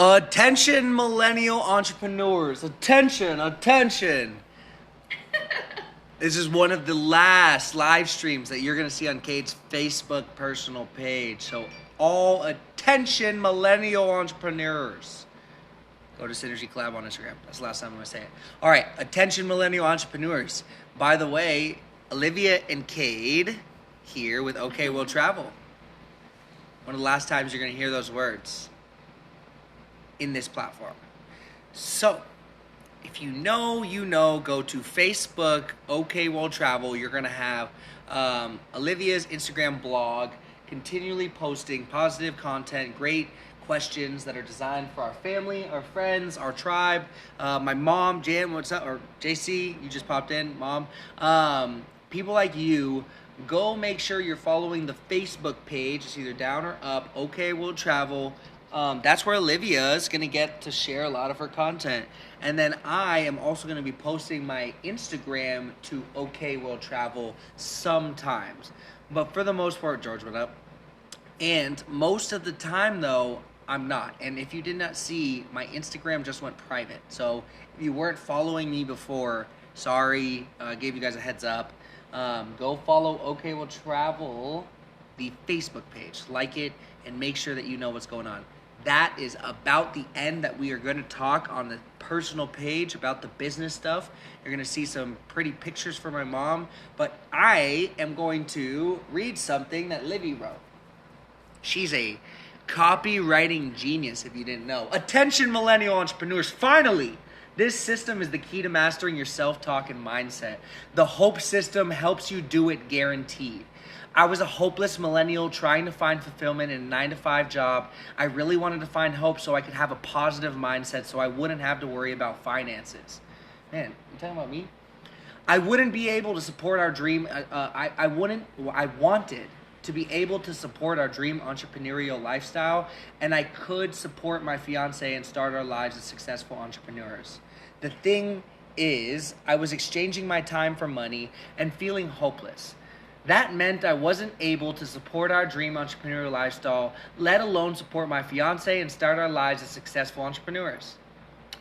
Attention, millennial entrepreneurs. Attention. This is one of the last live streams that you're going to see on Cade's Facebook personal page. So, all attention, millennial entrepreneurs. Go to Synergy Collab on Instagram. That's the last time I'm going to say it. All right, attention, millennial entrepreneurs. By the way, Olivia and Cade here with OK We'll Travel. One of the last times you're going to hear those words in this platform. So, if you know, go to Facebook, OK World Travel. You're going to have Olivia's Instagram blog continually posting positive content, great questions that are designed for our family, our friends, our tribe. My mom, Jan, what's up? Or JC, you just popped in, Mom. People like you, go make sure you're following the Facebook page. It's either down or up, OK World Travel. That's where Olivia is going to get to share a lot of her content. And then I am also going to be posting my Instagram to OK World Travel sometimes. But for the most part, George, what up? And most of the time, though, I'm not. And if you did not see, my Instagram just went private. So if you weren't following me before, sorry, gave you guys a heads up. Go follow OK World Travel, the Facebook page. Like it and make sure that you know what's going on. That is about the end that we are going to talk on the personal page about the business stuff. You're going to see some pretty pictures from my mom, but I am going to read something that Livy wrote. She's a copywriting genius, if you didn't know. Attention, millennial entrepreneurs. Finally, this system is the key to mastering your self-talk and mindset. The HOPE system helps you do it guaranteed. I was a hopeless millennial trying to find fulfillment in a 9-to-5 job. I really wanted to find hope so I could have a positive mindset so I wouldn't have to worry about finances. Man, you talking about me? I wouldn't be able to support our dream. I wanted to be able to support our dream entrepreneurial lifestyle, and I could support my fiance and start our lives as successful entrepreneurs. The thing is, I was exchanging my time for money and feeling hopeless. That meant I wasn't able to support our dream entrepreneurial lifestyle, let alone support my fiance and start our lives as successful entrepreneurs.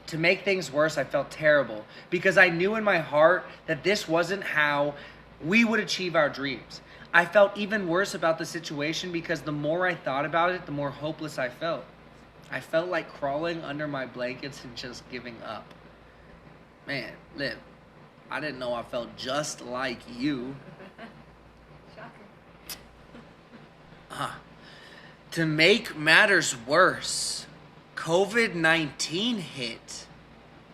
To make things worse, I felt terrible because I knew in my heart that this wasn't how we would achieve our dreams. I felt even worse about the situation because the more I thought about it, the more hopeless I felt. I felt like crawling under my blankets and just giving up. Man, Liv, I didn't know I felt just like you. To make matters worse, COVID-19 hit.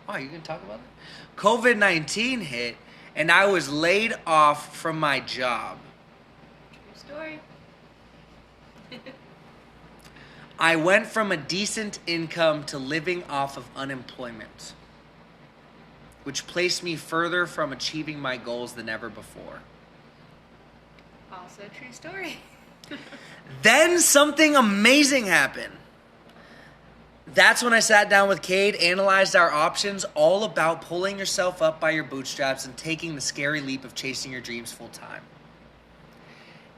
Oh, you can talk about that? COVID-19 hit, and I was laid off from my job. True story. I went from a decent income to living off of unemployment, which placed me further from achieving my goals than ever before. Also a true story. Then something amazing happened. That's when I sat down with Cade, analyzed our options, all about pulling yourself up by your bootstraps and taking the scary leap of chasing your dreams full time.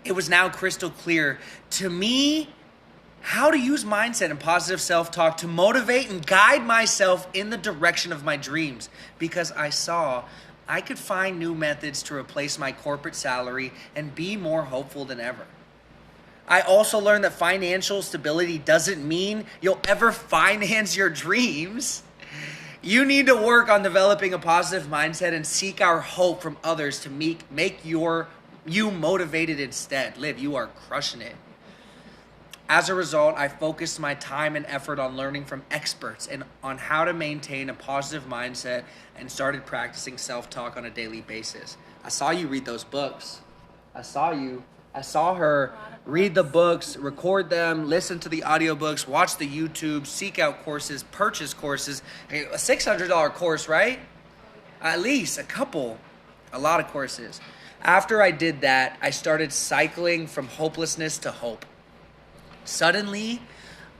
It was now crystal clear to me how to use mindset and positive self-talk to motivate and guide myself in the direction of my dreams, because I saw I could find new methods to replace my corporate salary and be more hopeful than ever. I also learned that financial stability doesn't mean you'll ever finance your dreams. You need to work on developing a positive mindset and seek our hope from others to make you motivated instead. Liv, you are crushing it. As a result, I focused my time and effort on learning from experts and on how to maintain a positive mindset and started practicing self-talk on a daily basis. I saw you read those books. I saw her read the books, record them, listen to the audiobooks, watch the YouTube, seek out courses, purchase courses. A $600 course, right? At least a lot of courses. After I did that, I started cycling from hopelessness to hope. Suddenly,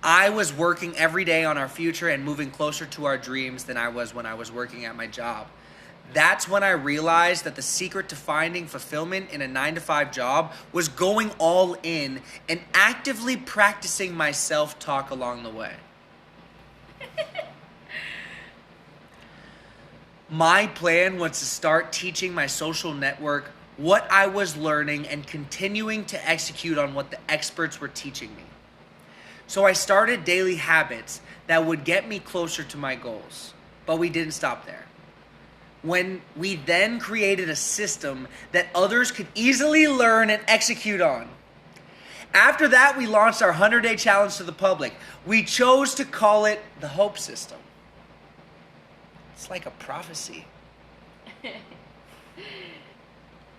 I was working every day on our future and moving closer to our dreams than I was when I was working at my job. That's when I realized that the secret to finding fulfillment in a 9-to-5 job was going all in and actively practicing my self-talk along the way. My plan was to start teaching my social network what I was learning and continuing to execute on what the experts were teaching me. So I started daily habits that would get me closer to my goals, but we didn't stop there. When we then created a system that others could easily learn and execute on. After that, we launched our 100-day challenge to the public. We chose to call it the Hope System. It's like a prophecy.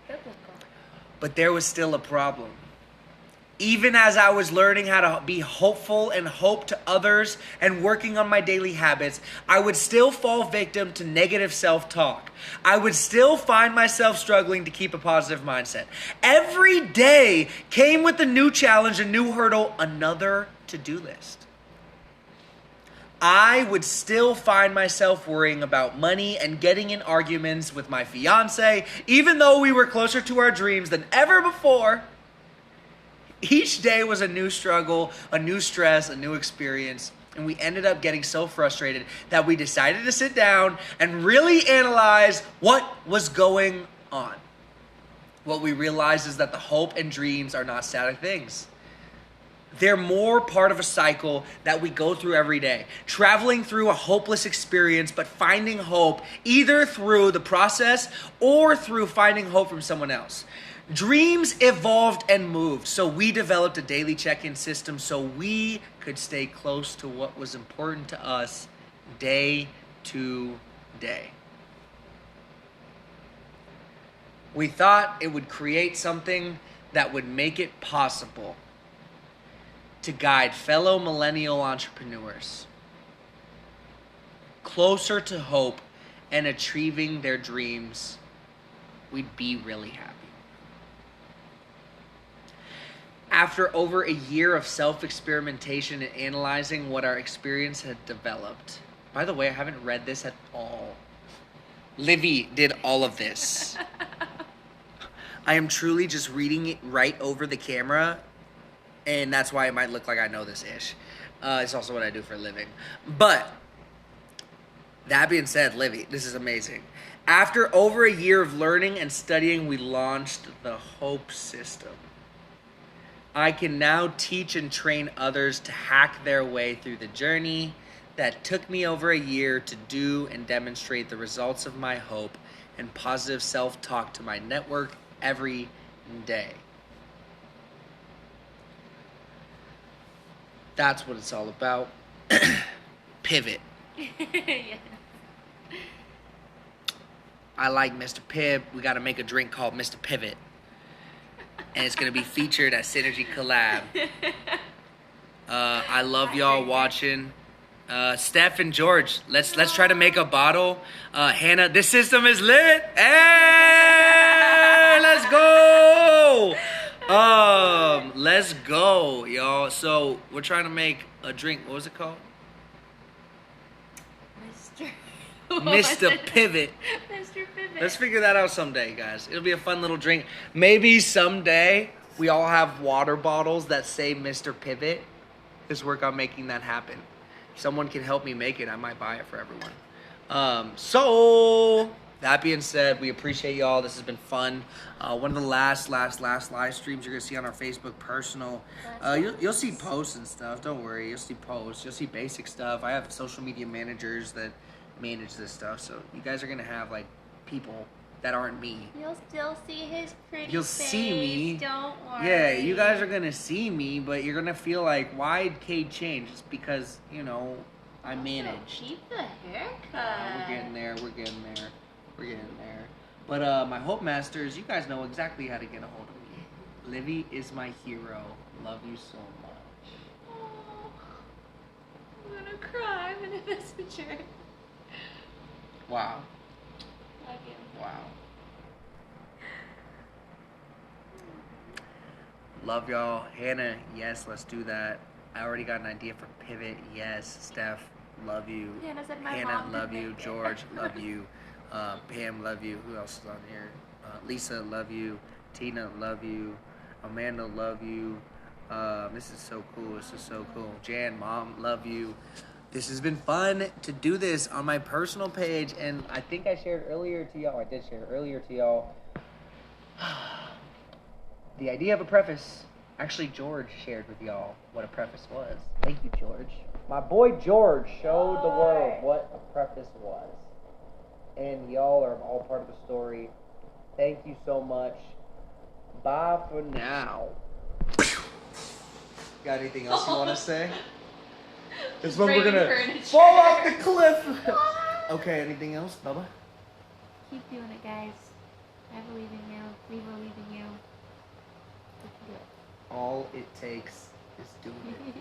Biblical. But there was still a problem. Even as I was learning how to be hopeful and hope to others and working on my daily habits, I would still fall victim to negative self-talk. I would still find myself struggling to keep a positive mindset. Every day came with a new challenge, a new hurdle, another to-do list. I would still find myself worrying about money and getting in arguments with my fiance, even though we were closer to our dreams than ever before. Each day was a new struggle, a new stress, a new experience, and we ended up getting so frustrated that we decided to sit down and really analyze what was going on. What we realized is that the hope and dreams are not static things. They're more part of a cycle that we go through every day, traveling through a hopeless experience, but finding hope either through the process or through finding hope from someone else. Dreams evolved and moved, so we developed a daily check-in system so we could stay close to what was important to us day to day. We thought it would create something that would make it possible to guide fellow millennial entrepreneurs closer to hope and achieving their dreams. We'd be really happy. After over a year of self-experimentation and analyzing what our experience had developed. By the way, I haven't read this at all. Livy did all of this. I am truly just reading it right over the camera, and that's why it might look like I know this ish. It's also what I do for a living. But that being said, Livy, this is amazing. After over a year of learning and studying, we launched the Hope System. I can now teach and train others to hack their way through the journey that took me over a year to do and demonstrate the results of my hope and positive self-talk to my network every day. That's what it's all about. Pivot. Yes. I like Mr. Pibb. We got to make a drink called Mr. Pivot. And it's going to be featured at Synergy Collab. I love y'all watching. Steph and George, let's try to make a bottle. Hannah, this system is lit. Hey, let's go. Let's go, y'all. So we're trying to make a drink. What was it called? Mr. Pivot. Mr. Pivot. Let's figure that out someday, guys. It'll be a fun little drink. Maybe someday we all have water bottles that say Mr. Pivot. Let's work on making that happen. If someone can help me make it, I might buy it for everyone. So that being said, we appreciate y'all. This has been fun. One of the last live streams you're gonna see on our Facebook personal. You'll see posts and stuff. Don't worry. You'll see posts. You'll see basic stuff. I have social media managers that manage this stuff, so you guys are gonna have like people that aren't me. You'll still see his pretty You'll face. see me. Don't worry. Yeah, you guys are gonna see me, but you're gonna feel like, why did Cade change? It's because, you know, I managed. Keep the haircut. We're getting there. But my Hope Masters, you guys know exactly how to get a hold of me. Livy is my hero. Love you so much. Oh, I'm gonna cry. I'm gonna messenger. Wow. Love you. Wow. Love y'all. Hannah, yes, let's do that. I already got an idea for Pivot. Yes. Steph, love you. Hannah said my Hannah, mom love did you. make it. George, love you. Pam, love you. Who else is on here? Lisa, love you. Tina, love you. Amanda, love you. This is so cool. This is so cool. Jan, mom, love you. This has been fun to do this on my personal page, and I think I shared earlier to y'all. I did share earlier to y'all the idea of a preface. Actually, George shared with y'all what a preface was. Thank you, George. My boy George showed the world what a preface was. And y'all are all part of the story. Thank you so much. Bye for now. Got anything else you want to say? This one we're gonna fall off the cliff. Okay, anything else, Bubba? Keep doing it, guys. I believe in you. We believe in you. We can do it. All it takes is doing it.